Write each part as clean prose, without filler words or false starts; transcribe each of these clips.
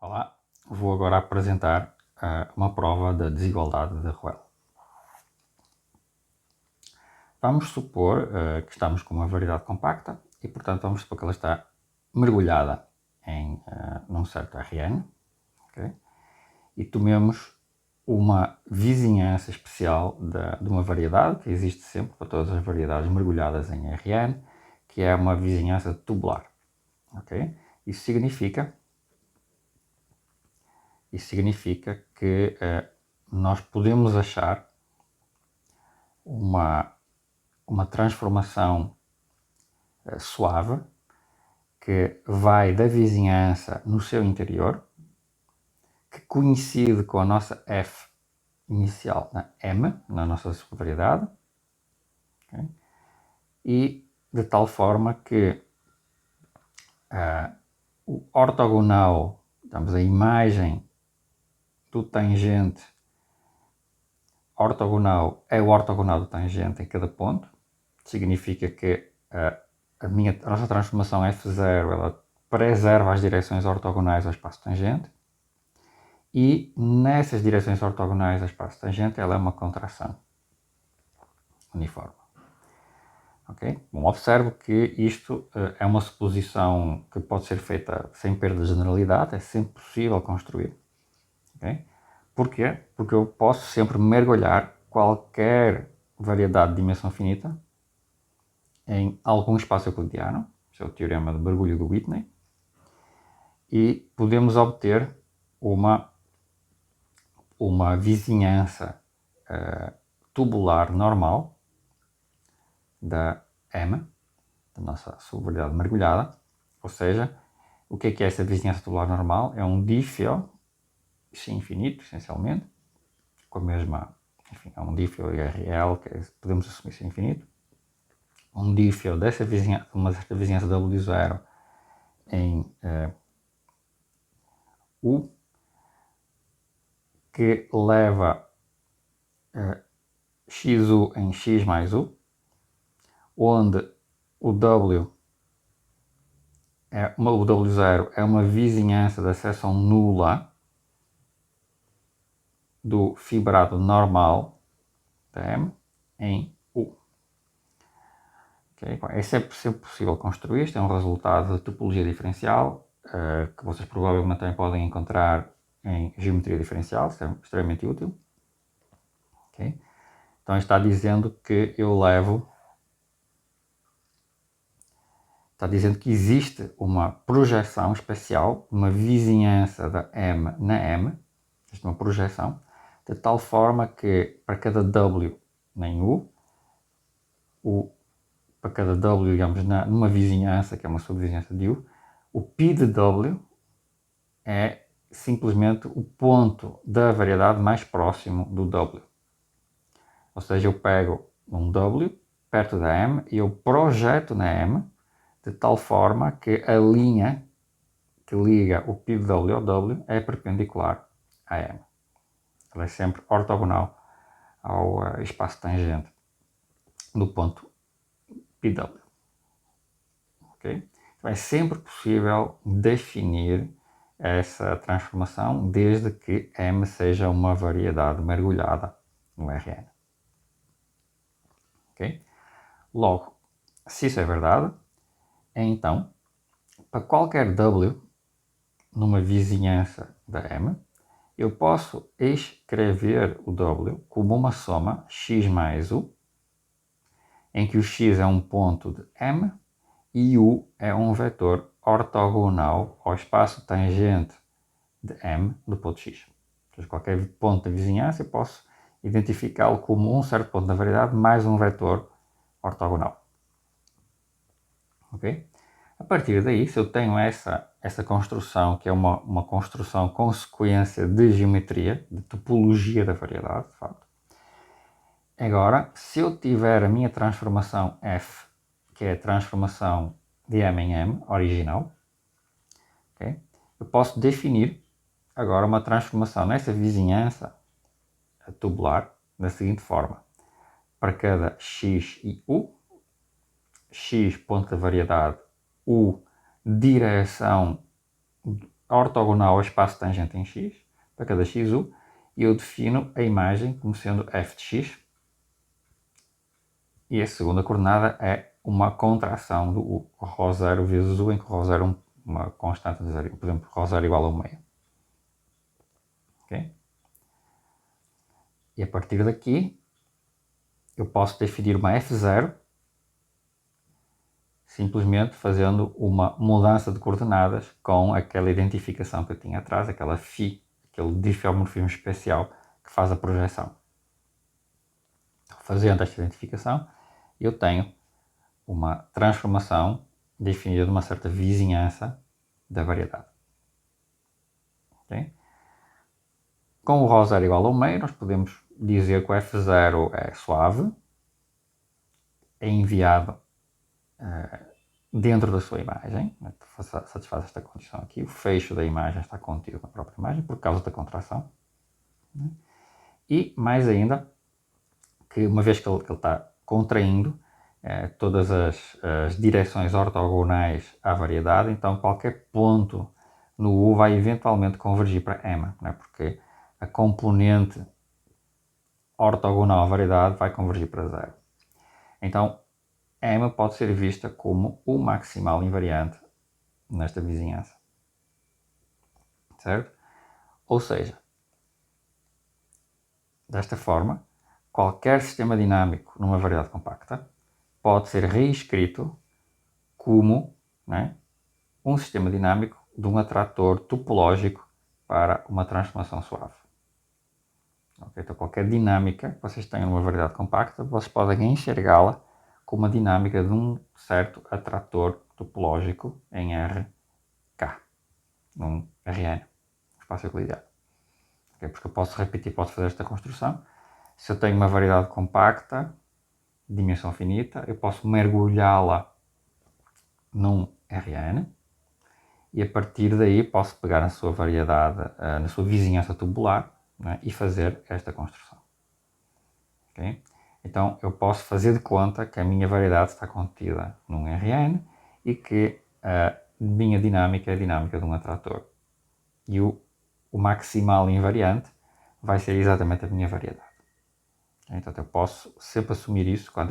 Olá, vou agora apresentar uma prova da desigualdade de Ruel. Vamos supor que estamos com uma variedade compacta e, portanto, vamos supor que ela está mergulhada num certo Rn, okay? E tomemos uma vizinhança especial de uma variedade que existe sempre para todas as variedades mergulhadas em Rn, que é uma vizinhança tubular. Okay? Isso significa que nós podemos achar uma transformação suave que vai da vizinhança no seu interior, que coincide com a nossa F inicial na M, na nossa variedade, okay? E de tal forma que o ortogonal, digamos, a imagem do tangente ortogonal é o ortogonal do tangente em cada ponto. Significa que a nossa transformação F0 ela preserva as direções ortogonais ao espaço tangente e nessas direções ortogonais ao espaço tangente ela é uma contração uniforme. Okay? Bom, observo que isto é uma suposição que pode ser feita sem perda de generalidade, é sempre possível construir. Okay? Porquê? Porque eu posso sempre mergulhar qualquer variedade de dimensão finita em algum espaço euclidiano, esse é o teorema de mergulho do Whitney, e podemos obter uma vizinhança tubular normal da M, da nossa subvariedade mergulhada, ou seja, o que é essa vizinhança tubular normal? É um dífio, isso é infinito, essencialmente, com a mesma, enfim, é um dífio IRL, que podemos assumir isso infinito, um dífio dessa vizinhança, uma certa vizinhança W0 em U, que leva XU em X mais U, onde o W o W0 é uma vizinhança da seção nula do fibrado normal da M em U. Okay? É sempre possível construir, isto é um resultado de topologia diferencial, que vocês provavelmente também podem encontrar em geometria diferencial, isso é extremamente útil. Okay? Então está dizendo que está dizendo que existe uma projeção especial, uma vizinhança da M na M, existe uma projeção, de tal forma que para cada W em U, para cada W, digamos, numa vizinhança, que é uma subvizinhança de U, o π de W é simplesmente o ponto da variedade mais próximo do W. Ou seja, eu pego um W perto da M e eu projeto na M de tal forma que a linha que liga o π de W ao W é perpendicular a M. Ela é sempre ortogonal ao espaço tangente do ponto πW. Okay? Então é sempre possível definir essa transformação desde que M seja uma variedade mergulhada no Rn. Okay? Logo, se isso é verdade, então, para qualquer W numa vizinhança da M, eu posso escrever o W como uma soma x mais U, em que o x é um ponto de M e U é um vetor ortogonal ao espaço tangente de M do ponto x. Então, qualquer ponto da vizinhança eu posso identificá-lo como um certo ponto da variedade mais um vetor ortogonal. Okay? A partir daí, se eu tenho essa construção, que é uma construção consequência de geometria, de topologia da variedade, de facto, agora, se eu tiver a minha transformação F, que é a transformação de M em M, original, okay, eu posso definir agora uma transformação nessa vizinhança tubular da seguinte forma. Para cada x e U, x ponto da variedade, U direção ortogonal ao espaço tangente em x, para cada xu, e eu defino a imagem como sendo f de x, e a segunda coordenada é uma contração do u, ρ0 vezes u, em que ρ0 é uma constante de zero, por exemplo, ρ0 igual a 1/2. Okay? E a partir daqui, eu posso definir uma f0 simplesmente fazendo uma mudança de coordenadas com aquela identificação que eu tinha atrás, aquela φ, aquele diffeomorfismo especial que faz a projeção. Fazendo esta identificação, eu tenho uma transformação definida de uma certa vizinhança da variedade. Okay? Com o ρ0 igual a 1/2, nós podemos dizer que o f0 é suave, é enviado dentro da sua imagem, satisfaz esta condição aqui, o fecho da imagem está contido na própria imagem por causa da contração. E mais ainda, que uma vez que ele está contraindo todas as direções ortogonais à variedade, então qualquer ponto no U vai eventualmente convergir para M, né? Porque a componente ortogonal à variedade vai convergir para zero. Então, M pode ser vista como o maximal invariante nesta vizinhança. Certo? Ou seja, desta forma, qualquer sistema dinâmico numa variedade compacta pode ser reescrito como, né, um sistema dinâmico de um atrator topológico para uma transformação suave. Okay? Então, qualquer dinâmica que vocês tenham numa variedade compacta, vocês podem enxergá-la como uma dinâmica de um certo atrator topológico em RK, num Rn, espaço euclidiano. Okay? Porque eu posso repetir, posso fazer esta construção. Se eu tenho uma variedade compacta, dimensão finita, eu posso mergulhá-la num Rn, e a partir daí posso pegar na sua variedade, na sua vizinhança tubular, né, e fazer esta construção. Okay? Então eu posso fazer de conta que a minha variedade está contida num Rn e que a minha dinâmica é a dinâmica de um atrator. E o maximal invariante vai ser exatamente a minha variedade. Okay? Então eu posso sempre assumir isso quando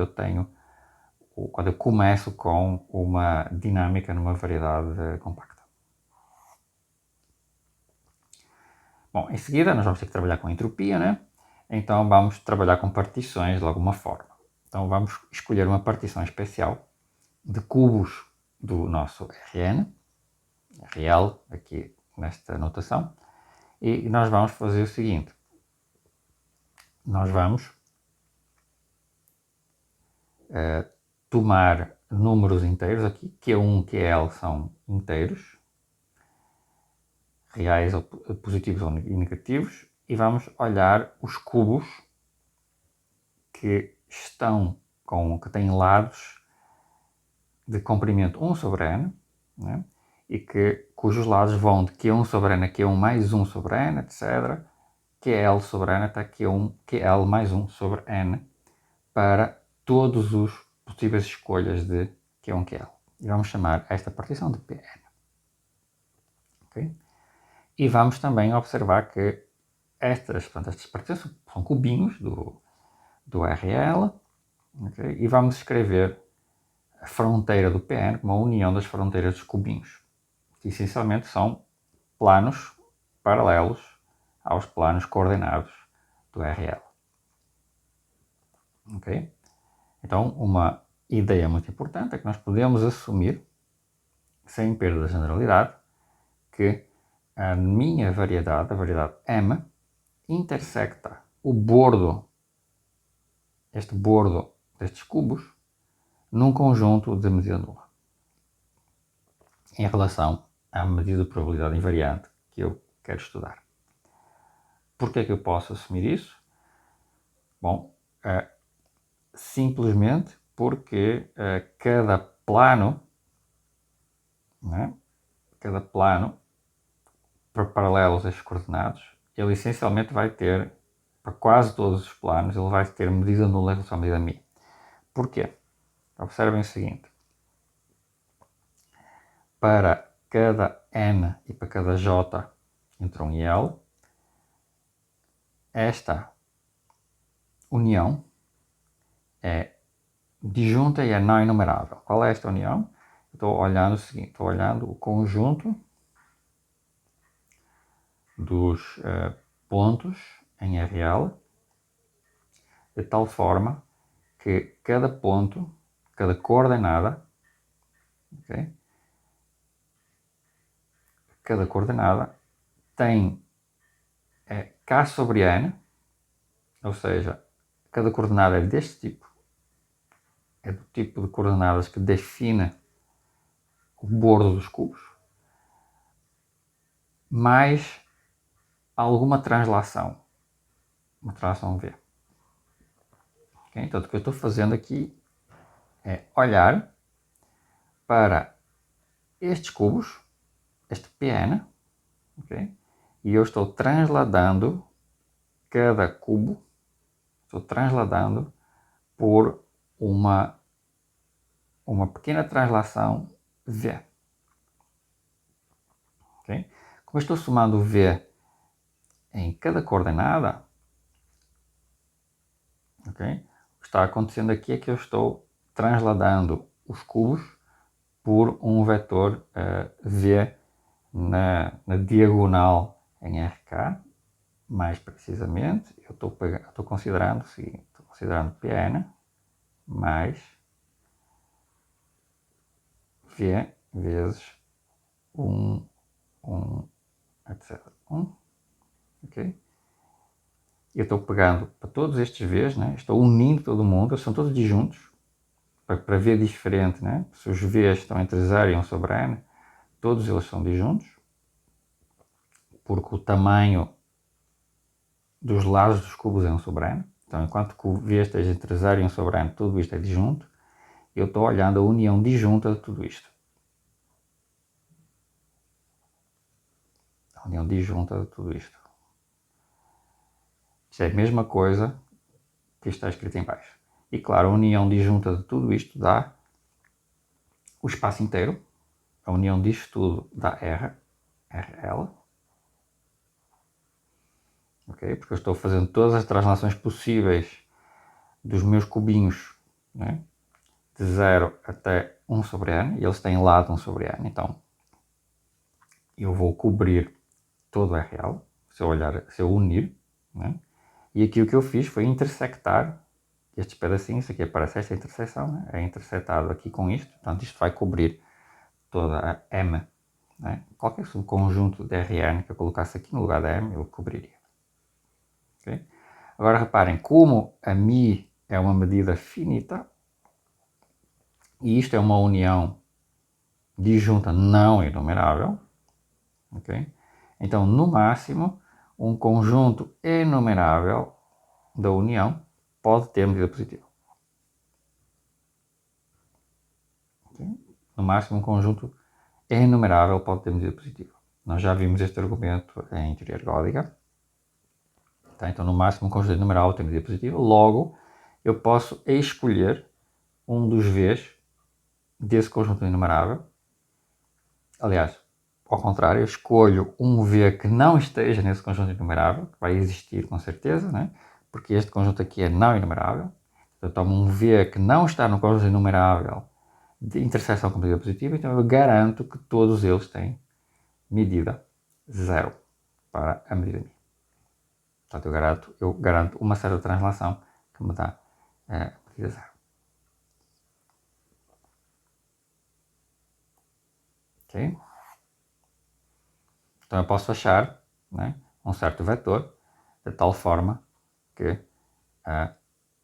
eu começo com uma dinâmica numa variedade compacta. Bom, em seguida nós vamos ter que trabalhar com entropia, né? Então vamos trabalhar com partições de alguma forma. Então vamos escolher uma partição especial de cubos do nosso Rn, RL, aqui nesta notação, e nós vamos fazer o seguinte. Nós vamos tomar números inteiros aqui, Q1 e QL são inteiros, reais ou positivos ou negativos, e vamos olhar os cubos que têm lados de comprimento 1 sobre n, né? E cujos lados vão de Q1 sobre n a Q1 mais 1 sobre n, etc. QL sobre n até Q1, QL mais 1 sobre n, para todos os possíveis escolhas de Q1, QL. E vamos chamar esta partição de Pn. Okay? E vamos também observar que estas partições são cubinhos do RL, okay? E vamos escrever a fronteira do Pn como a união das fronteiras dos cubinhos, que essencialmente são planos paralelos aos planos coordenados do RL. Okay? Então, uma ideia muito importante é que nós podemos assumir, sem perda da generalidade, que a minha variedade, a variedade M, intersecta este bordo destes cubos, num conjunto de medida nula, em relação à medida de probabilidade invariante que eu quero estudar. Porquê é que eu posso assumir isso? Bom, simplesmente porque cada plano, né, cada plano paralelos a estes coordenados, ele essencialmente vai ter, para quase todos os planos, ele vai ter medida nula em relação à medida μ. Porquê? Observem o seguinte. Para cada N e para cada J entra um L. Esta união é disjunta e é não enumerável. Qual é esta união? Estou olhando o seguinte, estou olhando o conjunto dos pontos em RL, de tal forma que cada ponto, cada coordenada, okay, cada coordenada tem K sobre N, ou seja, cada coordenada é deste tipo, é do tipo de coordenadas que define o bordo dos cubos, mais alguma translação, uma translação V. Okay? Então, o que eu estou fazendo aqui é olhar para estes cubos, este Pn, okay? E eu estou transladando cada cubo, estou transladando por uma pequena translação V. Okay? Como eu estou somando V em cada coordenada, okay, o que está acontecendo aqui é que eu estou transladando os cubos por um vetor V na diagonal em RK. Mais precisamente, eu estou considerando o seguinte, estou considerando Pn mais V vezes 1, etc. 1, ok? Eu estou pegando para todos estes V's, né? Estou unindo todo mundo, eles são todos disjuntos, para V diferente, né? Se os V's estão entre 0 e 1 sobre N, todos eles são disjuntos, porque o tamanho dos lados dos cubos é 1 sobre N. Então, enquanto que o V esteja entre 0 e 1 sobre N, tudo isto é disjunto, eu estou olhando a união disjunta de tudo isto. A união disjunta de tudo isto. Isto é a mesma coisa que está escrito em baixo. E claro, a união disjunta de tudo isto dá o espaço inteiro. A união disto tudo dá RL. Okay? Porque eu estou fazendo todas as translações possíveis dos meus cubinhos, né? De 0 até 1 sobre N, e eles têm lado 1 sobre N, então eu vou cobrir todo o RL, se eu unir, né? E aqui o que eu fiz foi intersectar estes pedacinhos, aqui aparece esta interseção, né? É intersetado aqui com isto, portanto isto vai cobrir toda a M, né? Qualquer subconjunto de Rn que eu colocasse aqui no lugar da M, eu cobriria. Okay? Agora reparem, como a μ é uma medida finita, e isto é uma união disjunta não enumerável, okay? Então no máximo um conjunto enumerável da união pode ter medida positiva. Okay? No máximo um conjunto enumerável pode ter medida positiva. Nós já vimos este argumento em teoria ergódica. Tá? Então no máximo um conjunto enumerável tem medida positiva. Logo eu posso escolher um dos V's desse conjunto enumerável. Aliás, ao contrário, eu escolho um V que não esteja nesse conjunto enumerável, que vai existir com certeza, né? Porque este conjunto aqui é não enumerável. Então, eu tomo um V que não está no conjunto enumerável de interseção com medida positiva, então eu garanto que todos eles têm medida 0 para a medida μ. Portanto, eu garanto uma certa translação que me dá a medida 0. Ok? Então eu posso achar, né, um certo vetor de tal forma que a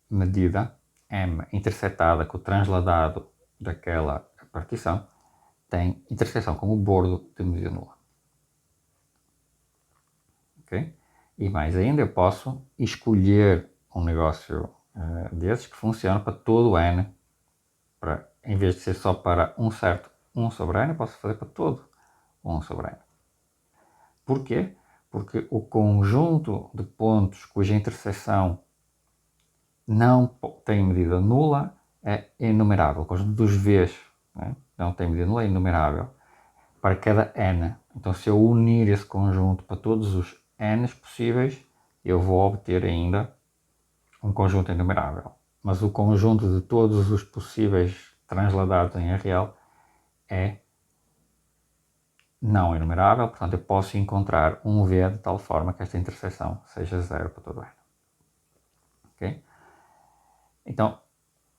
medida M intersetada com o transladado daquela partição tem interseção com o bordo de medida nula. Okay? E mais ainda, eu posso escolher um negócio desses que funciona para todo o N. Em vez de ser só para um certo 1 sobre N, eu posso fazer para todo 1 sobre N. Porquê? Porque o conjunto de pontos cuja interseção não tem medida nula é enumerável. O conjunto dos V's, né, não tem medida nula, é enumerável. para cada n. Então, se eu unir esse conjunto para todos os n's possíveis, eu vou obter ainda um conjunto enumerável. Mas o conjunto de todos os possíveis transladados em real é não enumerável, portanto eu posso encontrar um V de tal forma que esta interseção seja zero para todo n. Okay? Então,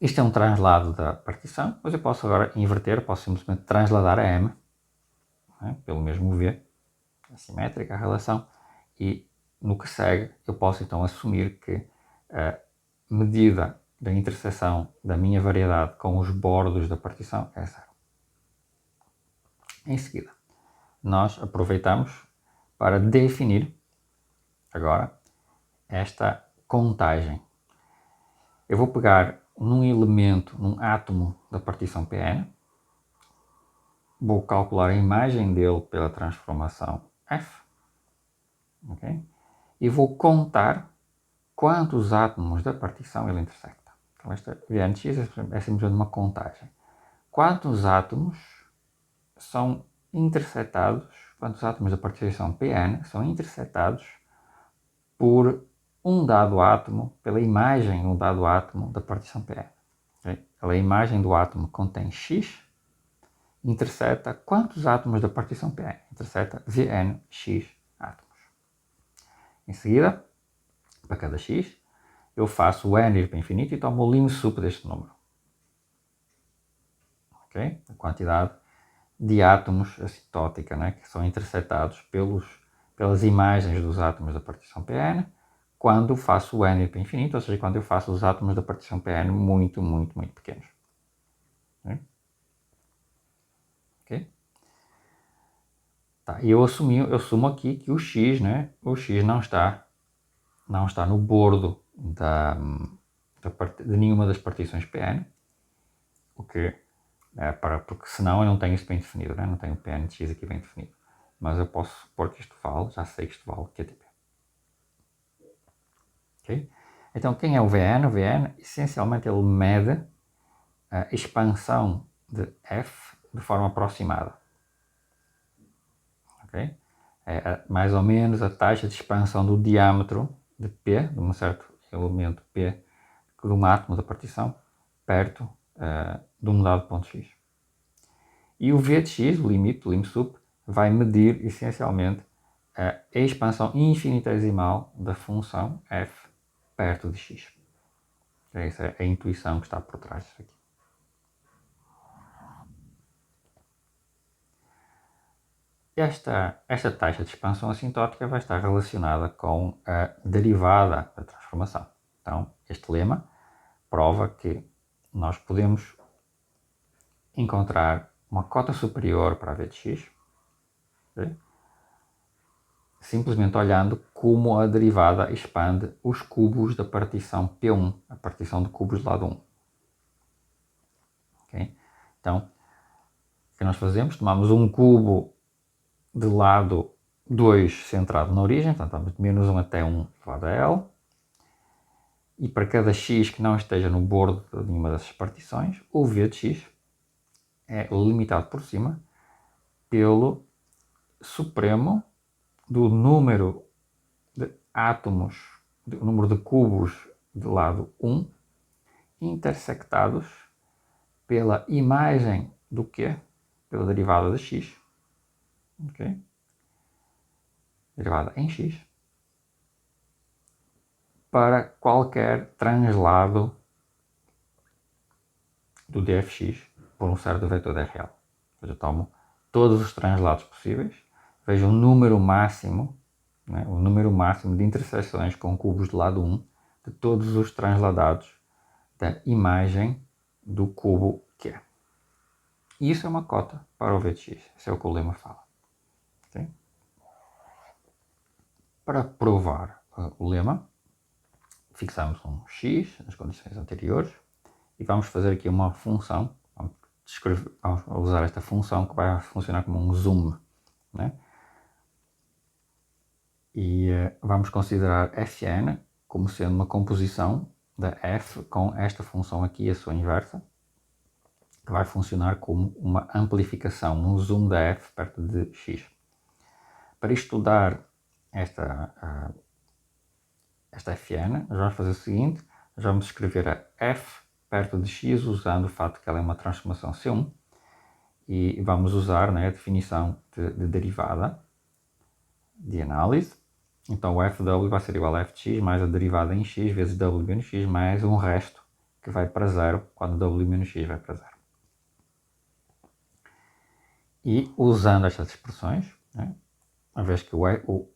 isto é um translado da partição, mas eu posso agora inverter, posso simplesmente transladar a M, né, pelo mesmo V, assimétrica a relação, e no que segue eu posso então assumir que a medida da interseção da minha variedade com os bordos da partição é zero. Em seguida, nós aproveitamos para definir agora esta contagem. Eu vou pegar num elemento, num átomo da partição Pn, vou calcular a imagem dele pela transformação F, okay? E vou contar quantos átomos da partição ele intersecta. Então esta Vnx é simplesmente uma contagem. Quantos átomos são intersectados, quantos átomos da partição Pn são intersectados por um dado átomo, pela imagem de um dado átomo da partição Pn. Okay? A imagem do átomo contém X, intersecta quantos átomos da partição Pn? Intersecta Vnx átomos. Em seguida, para cada X, eu faço o n ir para infinito e tomo o lim sup deste número. Okay? A quantidade de átomos assintótica, né, que são intersectados pelas imagens dos átomos da partição Pn, quando faço o n ir para infinito, ou seja, quando eu faço os átomos da partição Pn muito, muito, muito pequenos. Okay? Tá, e eu assumo aqui que o x, né, o x não está no bordo de nenhuma das partições Pn, porque senão eu não tenho isto bem definido, né? Não tenho o Pn de x aqui bem definido. Mas eu posso supor que isto vale, já sei que isto vale QTP. Okay? Então, quem é o Vn? O Vn, essencialmente, ele mede a expansão de F de forma aproximada. Okay? É mais ou menos a taxa de expansão do diâmetro de P, de um certo elemento P, de um átomo da partição, perto de um dado ponto X. E o V de X, o limite, o lim sup, vai medir essencialmente a expansão infinitesimal da função f perto de x. Essa é a intuição que está por trás disso aqui. Esta taxa de expansão assintótica vai estar relacionada com a derivada da transformação. Então, este lema prova que nós podemos encontrar uma cota superior para a V de x, okay? Simplesmente olhando como a derivada expande os cubos da partição P1, a partição de cubos do lado 1. Okay? Então, o que nós fazemos? Tomamos um cubo de lado 2 centrado na origem, portanto, vamos de menos 1 até 1 elevado a L, e para cada x que não esteja no bordo de nenhuma dessas partições, o V de x é limitado por cima pelo supremo do número de átomos, do número de cubos do lado 1, intersectados pela imagem do Q, pela derivada de x, okay? Derivada em x, para qualquer translado do dfx por um certo vetor de real. Eu tomo todos os translados possíveis, vejo o número máximo, né, o número máximo de interseções com cubos do lado 1 de todos os transladados da imagem do cubo Q. E isso é uma cota para o V de x. Isso é o que o lema fala. Okay? Para provar o lema, fixamos um x nas condições anteriores e vamos fazer aqui uma função. Vamos usar esta função que vai funcionar como um zoom, né? E vamos considerar Fn como sendo uma composição da f com esta função aqui, a sua inversa, que vai funcionar como uma amplificação, um zoom da f perto de x. Para estudar esta Fn, nós vamos fazer o seguinte, nós vamos escrever a f perto de x usando o fato que ela é uma transformação C1 e vamos usar, né, a definição de derivada de análise. Então o fw vai ser igual a f de x mais a derivada em x vezes w menos x mais um resto que vai para zero quando w menos x vai para zero. E usando estas expressões, né, uma vez que o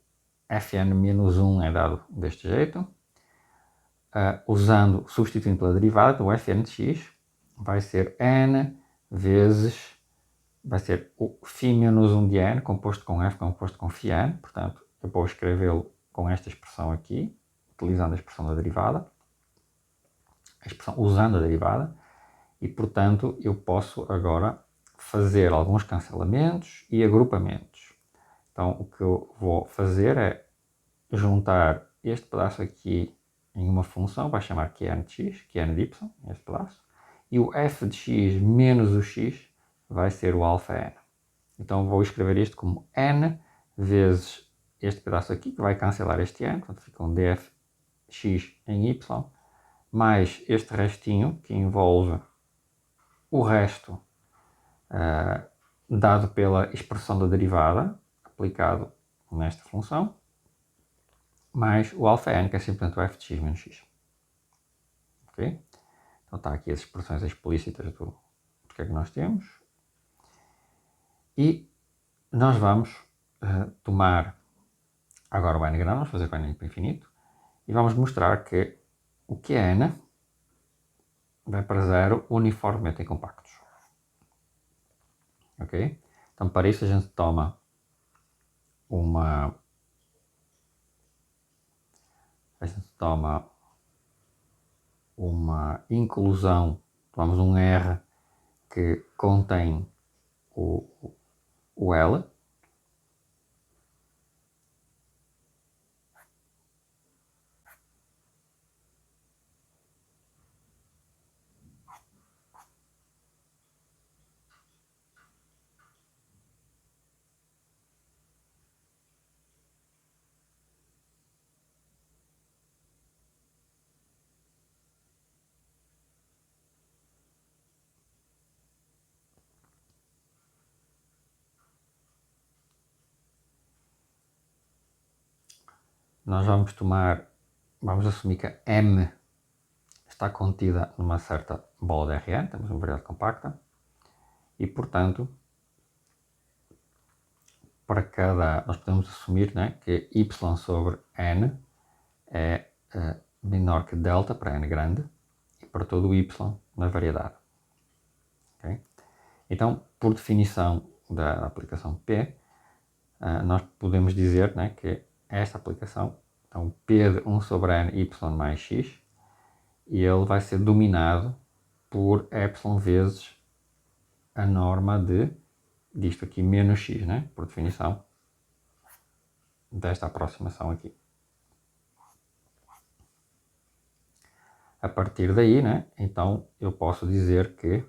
Fn menos 1 é dado deste jeito, substituindo pela derivada, o Fn de x vai ser n vezes, vai ser o φ menos 1 de n, composto com f, composto com φn, portanto, eu vou escrevê-lo com esta expressão aqui, utilizando a expressão da derivada, usando a derivada, e, portanto, eu posso agora fazer alguns cancelamentos e agrupamentos. Então, o que eu vou fazer é juntar este pedaço aqui em uma função, vai chamar Qn de x, Qn de y, este pedaço, e o f de x menos o x vai ser o alfa n. Então vou escrever isto como n vezes este pedaço aqui, que vai cancelar este n, portanto fica um dfx em y, mais este restinho, que envolve o resto dado pela expressão da derivada, aplicado nesta função, mais o alfa n, que é simplesmente o f de x menos x. Ok? Então está aqui as expressões explícitas do que é que nós temos. E nós vamos tomar agora o n grande, vamos fazer com n para infinito, e vamos mostrar que o Qn vai para zero uniformemente em compactos. Ok? Então para isso a gente toma uma inclusão, tomamos um R que contém o L, nós vamos assumir que a M está contida numa certa bola de Rn, temos uma variedade compacta, e portanto, nós podemos assumir, né, que y sobre n é menor que delta para n grande, e para todo o y na variedade. Okay? Então, por definição da aplicação P, nós podemos dizer, né, que esta aplicação, então P de 1 sobre n y mais x, e ele vai ser dominado por epsilon vezes a norma disto aqui menos x, né, por definição desta aproximação aqui. A partir daí, né, então eu posso dizer que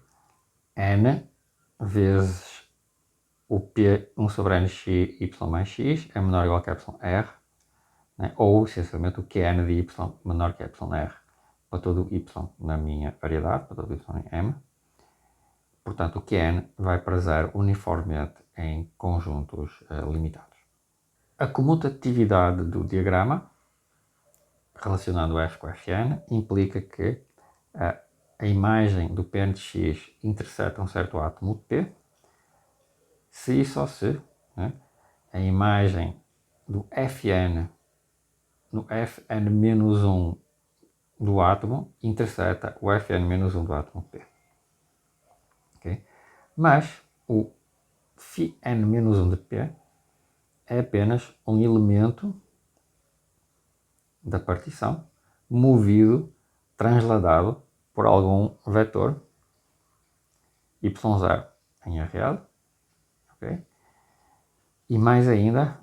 n vezes o P 1 sobre n x y mais x é menor ou igual que epsilon r, né, ou essencialmente o Qn de y menor que epsilon r para todo o y na minha variedade, para todo o y em M. Portanto, o Qn vai para zero uniformemente em conjuntos limitados. A comutatividade do diagrama, relacionando f com Fn, implica que a imagem do Pn de x interseta um certo átomo de P, se e só se, né, a imagem do Fn no Fn-1 do átomo interseta o Fn-1 do átomo P. Okay? Mas o φn-1 de P é apenas um elemento da partição movido, transladado por algum vetor y0 em R. Okay? E mais ainda,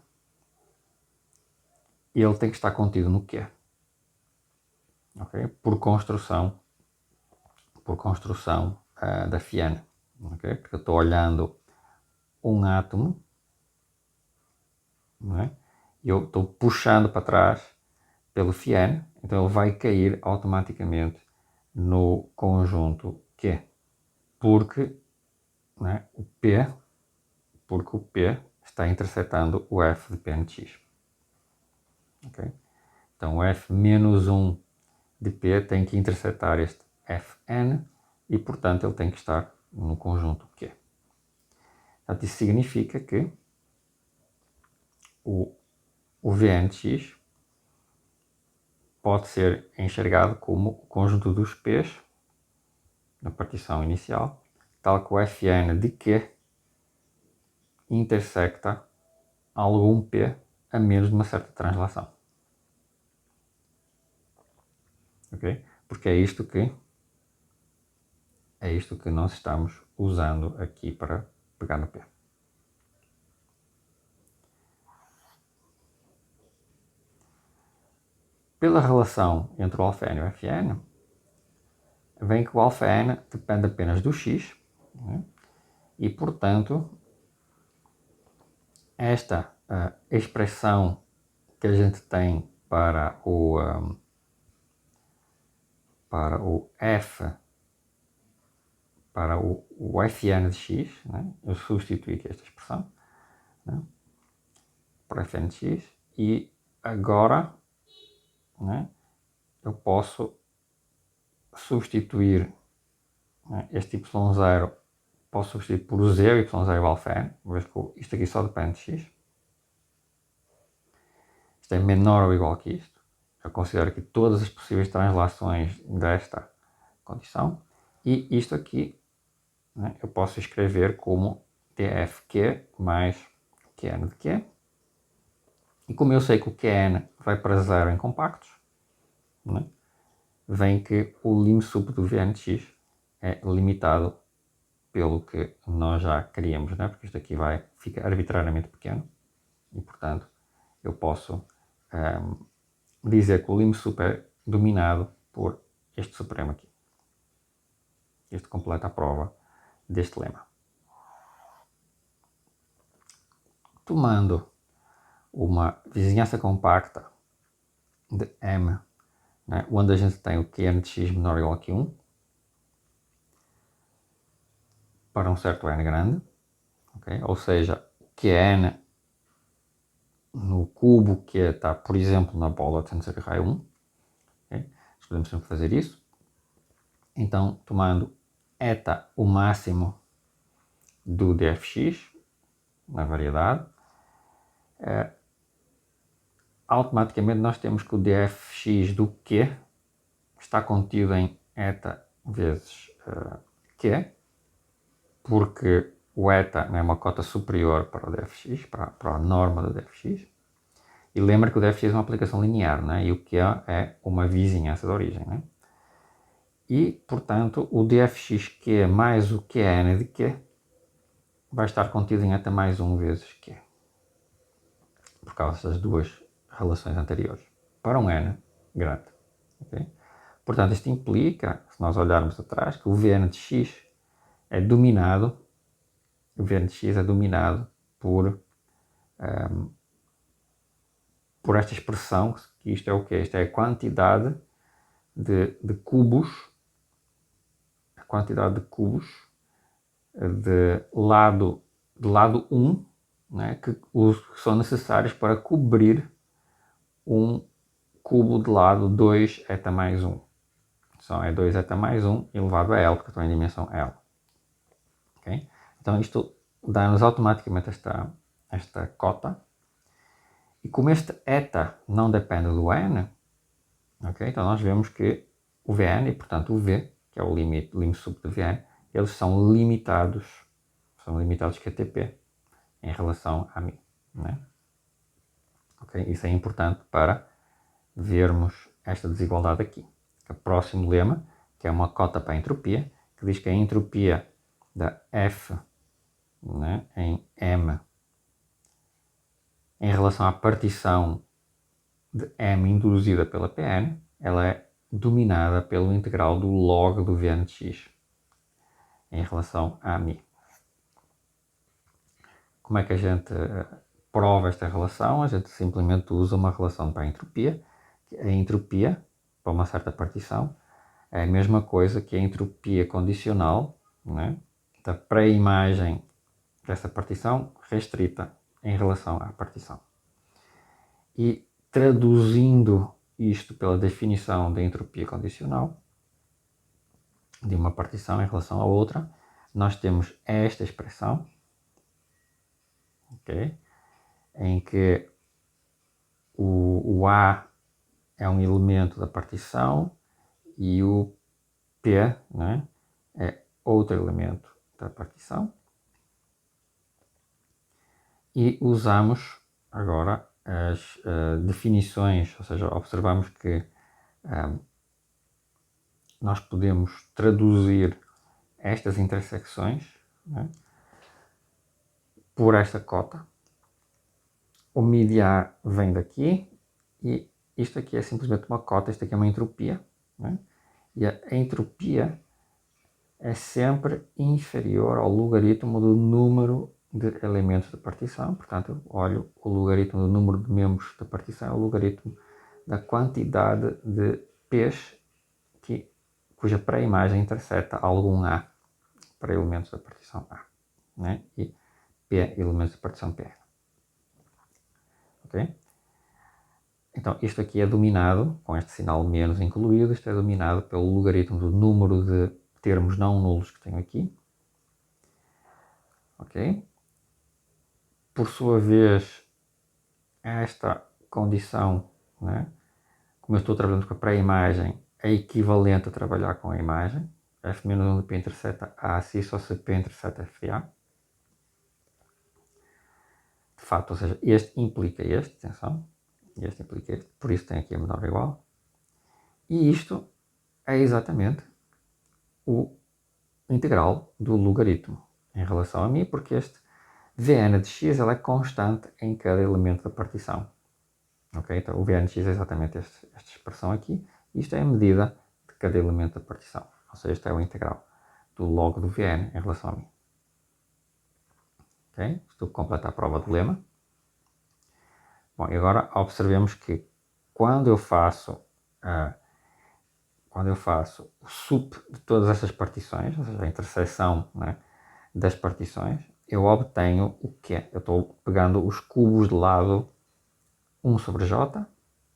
ele tem que estar contido no Q. Okay? Por construção da Fn. Okay? Porque eu estou olhando um átomo, não é? E eu estou puxando para trás pelo φn, então ele vai cair automaticamente no conjunto Q, porque, não é? Porque o P está interceptando o F de Pn de X. Okay? Então o F menos 1 de P tem que interceptar este Fn e, portanto, ele tem que estar no conjunto Q. Portanto, isso significa que o Vn de X pode ser enxergado como o conjunto dos P's na partição inicial, tal que o Fn de Q intersecta algum P a menos de uma certa translação. Okay? Porque é isto que nós estamos usando aqui para pegar no P. Pela relação entre o alfa-n e o Fn, vem que o alfa-n depende apenas do x, né? E, portanto, esta expressão que a gente tem para o f, para o Fn de x, né? Eu substituí aqui esta expressão, né? Para Fn de x, e agora, né, eu posso substituir, né, este y0, posso substituir por o z, o y0 igual a φn, uma vez que isto aqui só depende de x. Isto é menor ou igual que isto. Eu considero aqui todas as possíveis translações desta condição. E isto aqui, né, eu posso escrever como dfq mais qn de q. E como eu sei que o qn vai para zero em compactos, né, vem que o lim_sup do Vn de x é limitado pelo que nós já queríamos, né? Porque isto aqui fica arbitrariamente pequeno e, portanto, eu posso dizer que o lim_sup é dominado por este supremo aqui. Isto completa a prova deste lema. Tomando uma vizinhança compacta de M, né, onde a gente tem o Qn de x menor ou igual que 1, para um certo n grande, okay? Ou seja, o Qn no cubo que está, por exemplo, na bola de tensor de raio 1, okay? Podemos sempre fazer isso. Então, tomando eta o máximo do dfx, na variedade, automaticamente nós temos que o dfx do q está contido em eta vezes q, porque o eta é uma cota superior para o dfx, para a norma do dfx. E lembra que o dfx é uma aplicação linear, né? E o q é uma vizinhança de origem. Né? E, portanto, o dfxq mais o qn de q vai estar contido em eta mais 1 vezes q, por causa das duas relações anteriores, para um n grande. Okay? Portanto, isto implica, se nós olharmos atrás, que o Vn de x é dominado, por esta expressão, que isto é o quê? Isto é a quantidade de cubos de lado 1, né, que são necessários para cobrir um cubo de lado 2 eta mais 1. Então é 2 eta mais 1 elevado a L, porque estou em dimensão L. Okay? Então isto dá-nos automaticamente esta cota. E como este eta não depende do n, okay, então nós vemos que o Vn e, portanto, o V, que é o lim_sup de Vn, eles são limitados QTP em relação a mim. Né? Okay? Isso é importante para vermos esta desigualdade aqui. O próximo lema, que é uma cota para a entropia, que diz que a entropia da F, né, em M em relação à partição de M induzida pela Pn, ela é dominada pelo integral do log do Vn de x. em relação a μ. Como é que a gente prova esta relação? A gente simplesmente usa uma relação para a entropia. A entropia, para uma certa partição, é a mesma coisa que a entropia condicional, né, da pré-imagem dessa partição restrita em relação à partição. E traduzindo isto pela definição da entropia condicional de uma partição em relação à outra, nós temos esta expressão, okay, em que o A é um elemento da partição e o P, né, é outro elemento da partição. E usamos agora as definições, ou seja, observamos que nós podemos traduzir estas intersecções, né, por esta cota. O μA vem daqui e isto aqui é simplesmente uma cota, isto aqui é uma entropia, né? E a entropia é sempre inferior ao logaritmo do número de elementos da partição. Portanto, eu olho o logaritmo do número de membros da partição, é o logaritmo da quantidade de P's cuja pré-imagem interseta algum A para elementos da partição A, né? E P elementos da partição P. Okay? Então, isto aqui é dominado, com este sinal menos incluído, isto é dominado pelo logaritmo do número de termos não nulos que tenho aqui. Ok? Por sua vez, esta condição, né, como eu estou trabalhando com a pré-imagem, é equivalente a trabalhar com a imagem. F menos 1 de P interseta A, se só se P interseta FA. De facto, ou seja, este implica este, atenção, este implica este, por isso tem aqui a menor ou igual. E isto é exatamente o integral do logaritmo em relação a μ, porque este Vn de x ele é constante em cada elemento da partição. Okay? Então o Vn de x é exatamente esta expressão aqui. Isto é a medida de cada elemento da partição. Ou seja, este é o integral do log do Vn em relação a μ. Okay? Isto completa a prova do lema. Bom, e agora observemos que quando eu faço o sup de todas estas partições, ou seja, a interseção, né, das partições, eu obtenho o quê? Eu estou pegando os cubos de lado 1 sobre j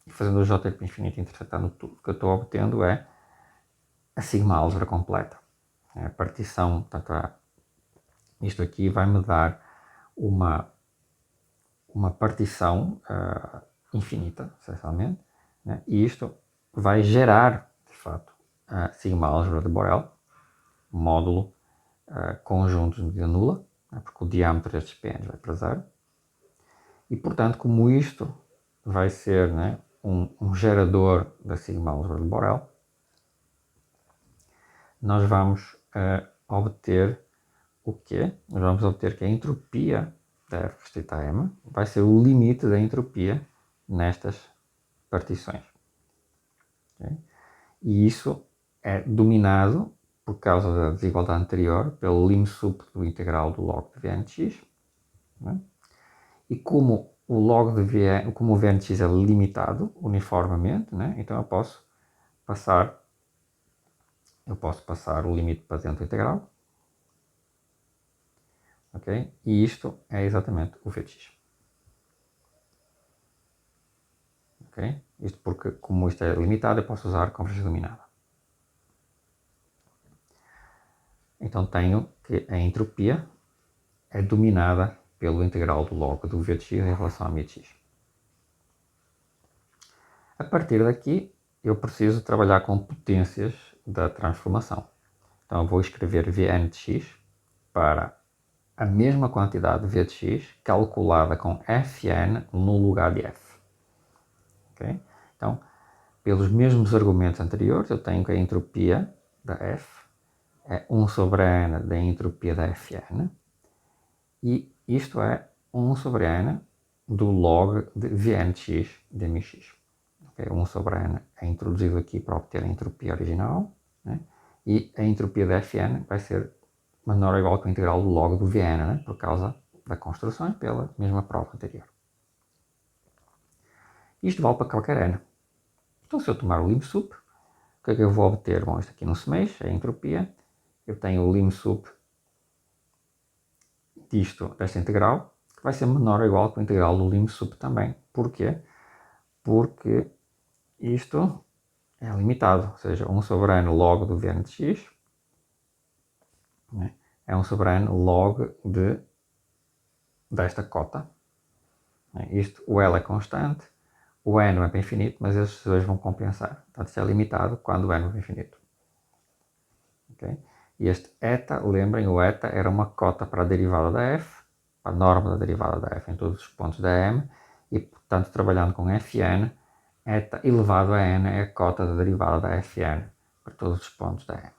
e fazendo o j para infinito intersetando tudo. O que eu estou obtendo é a sigma álgebra completa. A partição, portanto, isto aqui vai-me dar uma partição infinita, essencialmente, né? E isto vai gerar, de fato, a sigma álgebra de Borel, módulo conjuntos de medida nula, né? Porque o diâmetro destes PNs vai para zero. E, portanto, como isto vai ser, né, um gerador da sigma álgebra de Borel, nós vamos obter o quê? Nós vamos obter que a entropia da F restrita a M vai ser o limite da entropia nestas partições. Okay? E isso é dominado, por causa da desigualdade anterior, pelo lim sup do integral do log de Vn de x. Né? E como o log de Vn, como o Vn de x é limitado uniformemente, né? Então eu posso passar o limite para dentro do integral. Okay? E isto é exatamente o v de x. Okay? Isto porque, como isto é limitado, eu posso usar convergência dominada. Então tenho que a entropia é dominada pelo integral do log do v de x em relação a μ de x. A partir daqui, eu preciso trabalhar com potências da transformação. Então eu vou escrever Vn de x para a mesma quantidade de v de x calculada com Fn no lugar de f. Okay? Então, pelos mesmos argumentos anteriores, eu tenho que a entropia da f é 1 sobre n da entropia da Fn, e isto é 1 sobre n do log de Vn de x de μx. Okay? 1 sobre n é introduzido aqui para obter a entropia original, né? E a entropia da Fn vai ser menor ou igual que o integral do log do Vn, né? Por causa da construção e pela mesma prova anterior. Isto vale para qualquer n. Então, se eu tomar o lim_sup, o que é que eu vou obter? Bom, isto aqui não se mexe, é a entropia. Eu tenho o lim_sup desta integral, que vai ser menor ou igual que o integral do lim_sup também. Porquê? Porque isto é limitado, ou seja, 1 sobre n log do Vn de x, né, é 1 sobre n log desta cota. Isto, o L é constante, o n vai para infinito, mas esses dois vão compensar. Portanto, isto é limitado quando o n vai para infinito. Okay? E este eta, lembrem, o eta era uma cota para a derivada da f, para a norma da derivada da f em todos os pontos da M, e, portanto, trabalhando com Fn, eta elevado a n é a cota da derivada da Fn para todos os pontos da M.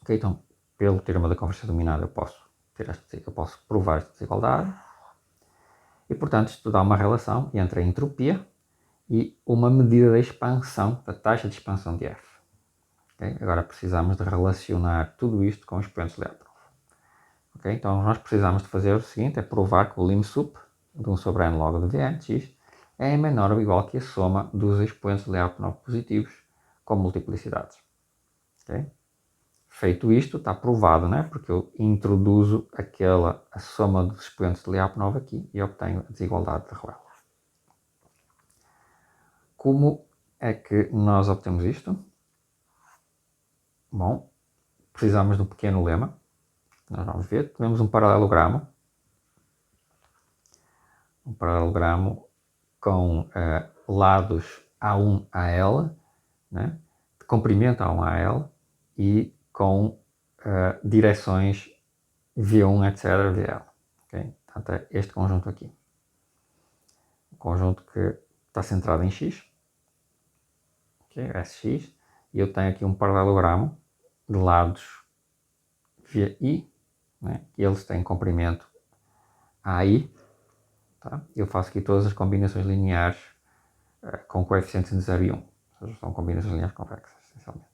Okay, então, pelo teorema da convergência dominada, eu posso provar esta desigualdade. E, portanto, isto dá uma relação entre a entropia e uma medida da expansão, da taxa de expansão de F. Okay? Agora precisamos de relacionar tudo isto com os expoentes de Lyapunov. Okay? Então, nós precisamos de fazer o seguinte, é provar que o lim_sup de 1 sobre n log de Vn de x é menor ou igual que a soma dos expoentes de Lyapunov positivos com multiplicidades. Okay? Feito isto, está provado, né? Porque eu introduzo a soma dos expoentes de Lyapunov aqui e obtenho a desigualdade de Ruehl. Como é que nós obtemos isto? Bom, precisamos de um pequeno lema. Nós vamos ver. Temos um paralelogramo. Um paralelogramo com lados A1 a L, né? De comprimento A1 a L e com direções V1, etc, VL. Okay? Portanto, é este conjunto aqui. Um conjunto que está centrado em X, okay? SX, e eu tenho aqui um paralelogramo de lados VI, né? E eles têm comprimento AI. Tá? Eu faço aqui todas as combinações lineares com coeficientes entre 0 e 1. Ou seja, são combinações lineares convexas, essencialmente.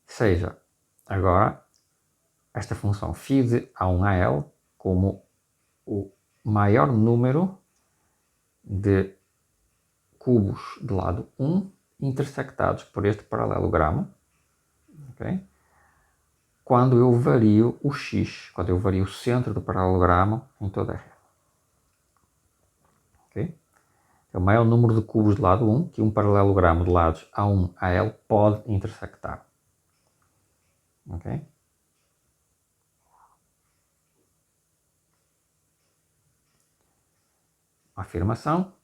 Seja, agora, esta função φ de A1 a L como o maior número de cubos de lado 1 intersectados por este paralelogramo, okay? Quando eu vario o x, quando eu vario o centro do paralelogramo em toda a rede. Okay? É o maior número de cubos de lado 1 que um paralelogramo de lados A1 a L pode intersectar. Okay? A afirmação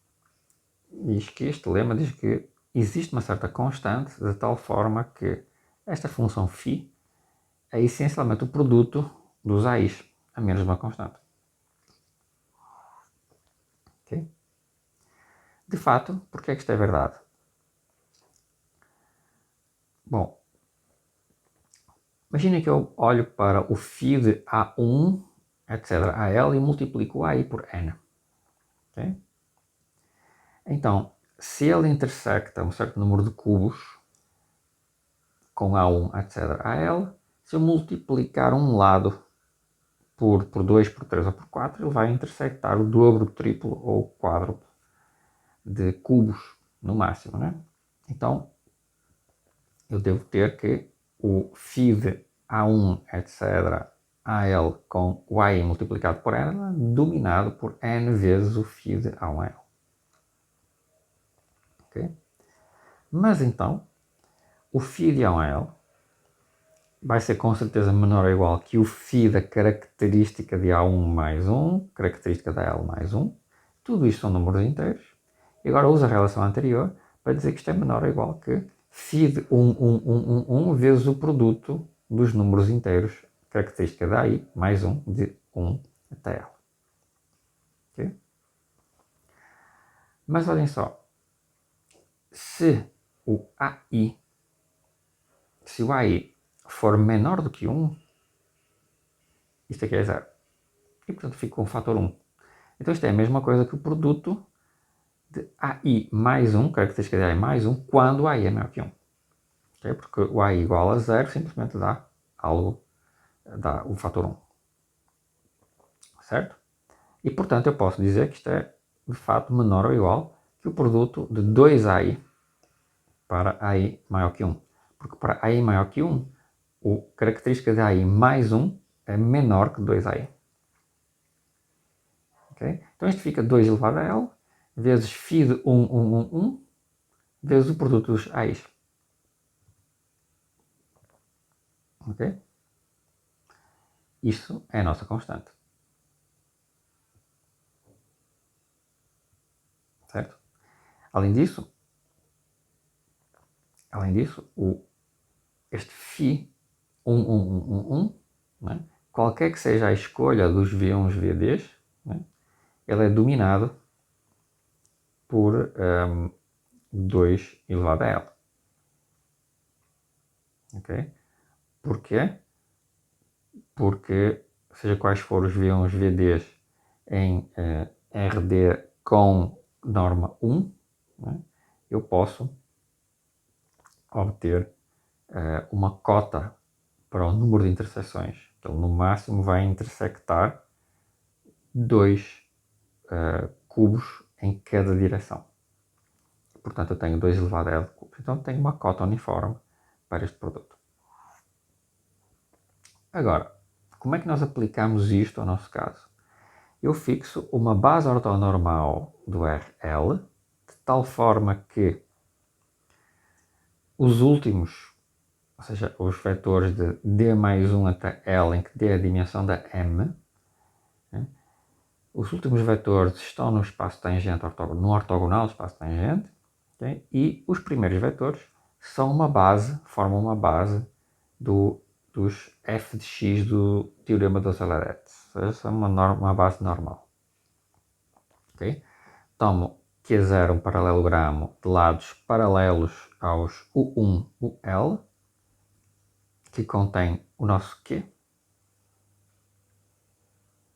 diz que este lema diz que existe uma certa constante de tal forma que esta função φ é essencialmente o produto dos AIs, a menos uma constante. Okay? De fato, por que é que isto é verdade? Bom, imagina que eu olho para o φ de A1, etc, a L e multiplico o AI por N. Okay? Então, se ele intersecta um certo número de cubos com A1, etc, a L, se eu multiplicar um lado por 2, por 3 ou por 4, ele vai intersectar o dobro, o triplo ou o quádruplo de cubos no máximo, né? Então, eu devo ter que o φ de A1, etc, AL com o AI multiplicado por N dominado por N vezes o φ de A1 a L. Okay? Mas então, o φ de A1 a L vai ser com certeza menor ou igual que o φ da característica de A1 mais 1, característica da L mais 1. Tudo isto são números inteiros. E agora uso a relação anterior para dizer que isto é menor ou igual que φ de 1 vezes o produto dos números inteiros, característica da I, mais 1, de 1 até L. Okay? Mas olhem só, se o AI for menor do que 1, isto aqui é 0. E portanto fica com o fator 1. Então isto é a mesma coisa que o produto de AI mais 1, característica de AI mais 1, quando AI é maior que 1. Okay? Porque o AI igual a 0 simplesmente dá o fator 1. Certo? E, portanto, eu posso dizer que isto é, de fato, menor ou igual que o produto de 2AI para AI maior que 1. Porque para AI maior que 1, a característica de AI mais 1 é menor que 2AI. Okay? Então isto fica 2 elevado a L vezes φ de 1 vezes o produto dos AIs. Ok? Isso é a nossa constante. Certo? Além disso, este φ 1, né? Qualquer que seja a escolha dos V1s, VDs, né? Ele é dominado por 2 elevado a L. Ok? Porquê? Porque, seja quais forem os V1s, VDs em RD com norma 1, né? Eu posso obter uma cota para o número de interseções. Ele no máximo vai intersectar 2 cubos em cada direção. Portanto, eu tenho 2 elevado a L cubos. Então, tenho uma cota uniforme para este produto. Agora, como é que nós aplicamos isto ao nosso caso? Eu fixo uma base ortonormal do RL, de tal forma que os últimos, ou seja, os vetores de D mais 1 até L, em que D é a dimensão da M, né? Os últimos vetores estão no espaço tangente, no ortogonal do espaço tangente, okay? E os primeiros vetores formam uma base dos f de x do teorema de Euler-Hertz, ou seja, são uma base normal. Okay? Tomo Q0, um paralelogramo de lados paralelos aos U1, UL, que contém o nosso Q,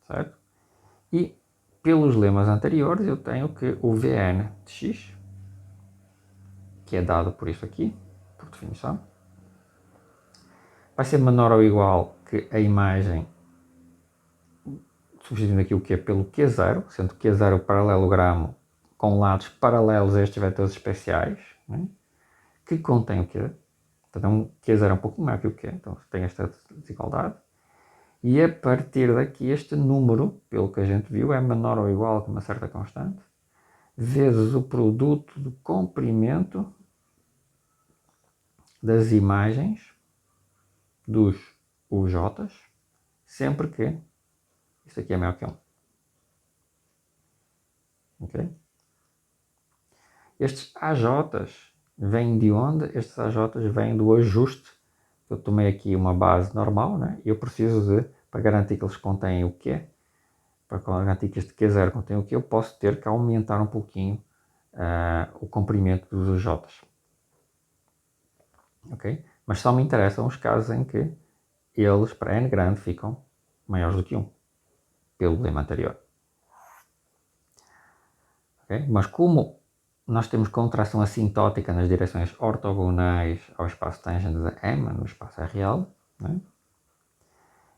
certo? E pelos lemas anteriores eu tenho que o Vn de x, que é dado por isso aqui, por definição, vai ser menor ou igual que a imagem, substituindo aqui o Q pelo Q0, sendo Q0 o paralelogramo com lados paralelos a estes vetores especiais, né? Que contém o Q. Então, Q0 é um pouco maior que o Q, então tem esta desigualdade. E a partir daqui, este número, pelo que a gente viu, é menor ou igual que uma certa constante, vezes o produto do comprimento das imagens dos UJs, sempre que isto aqui é maior que 1. Okay? Estes AJs vêm de onde? Estes AJs vêm do ajuste. Eu tomei aqui uma base normal, né? E eu preciso de, para garantir que eles contêm o Q, para garantir que este Q0 contém o Q, eu posso ter que aumentar um pouquinho o comprimento dos UJs. Okay? Mas só me interessam os casos em que eles, para n grande, ficam maiores do que 1, pelo lema anterior. Okay? Mas como nós temos contração assintótica nas direções ortogonais ao espaço tangente da M, no espaço RL, né?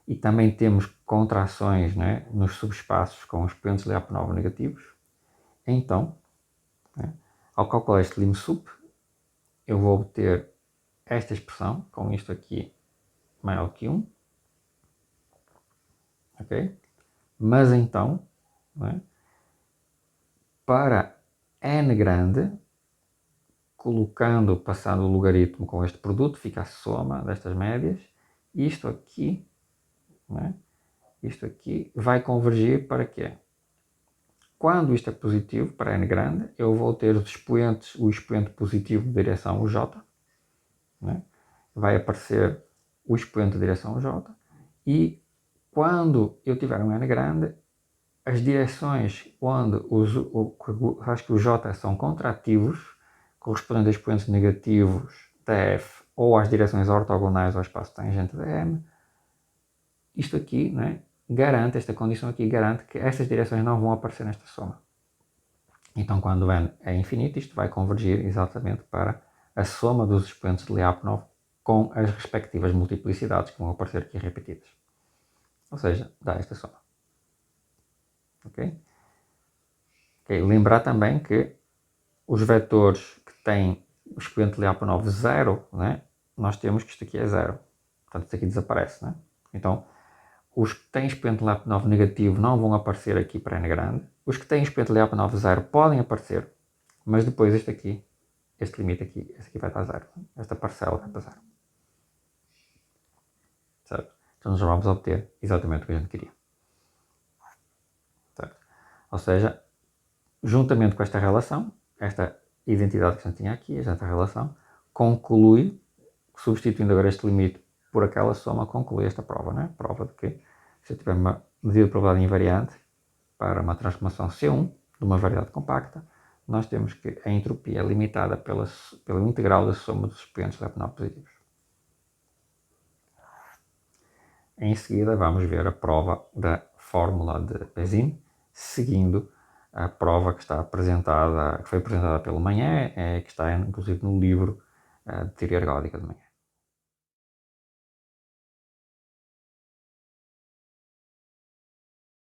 E também temos contrações, né, nos subespaços com expoentes Lyapunov negativos, então, né, ao calcular este lim_sup, eu vou obter esta expressão, com isto aqui maior que 1, ok? Mas então, né, para n grande, passando o logaritmo com este produto, fica a soma destas médias, isto aqui, né, isto aqui vai convergir para quê? Quando isto é positivo, para n grande, eu vou ter o expoente positivo de direção UJ, né? Vai aparecer o expoente de direção UJ, e quando eu tiver um n grande, as direções onde acho que os J são contrativos, correspondendo a expoentes negativos da F ou às direções ortogonais ao espaço tangente da M, isto aqui, né, esta condição aqui garante que estas direções não vão aparecer nesta soma. Então, quando n é infinito, isto vai convergir exatamente para a soma dos expoentes de Lyapunov com as respectivas multiplicidades que vão aparecer aqui repetidas. Ou seja, dá esta soma. Ok? Lembrar também que os vetores que têm o expoente de Lyapunov 0, né, nós temos que isto aqui é 0. Portanto, isto aqui desaparece. Né? Então, os que têm expoente de Lyapunov negativo não vão aparecer aqui para n grande. Os que têm expoente de Lyapunov 0 podem aparecer, mas depois este aqui, este limite aqui, este aqui vai estar 0. Esta parcela vai para 0. Certo? Então nós vamos obter exatamente o que a gente queria. Certo? Ou seja, juntamente com esta relação, esta identidade que a gente tinha aqui, esta relação, conclui, substituindo agora este limite por aquela soma, conclui esta prova, né? Prova de que se eu tiver uma medida de probabilidade invariante para uma transformação C1 de uma variedade compacta, nós temos que a entropia é limitada pelo integral da soma dos expoentes Lyapunov positivos. Em seguida, vamos ver a prova da fórmula de Bézin, seguindo a prova que está apresentada, que foi apresentada pela manhã, que está inclusive no livro de teoria ergódica de manhã.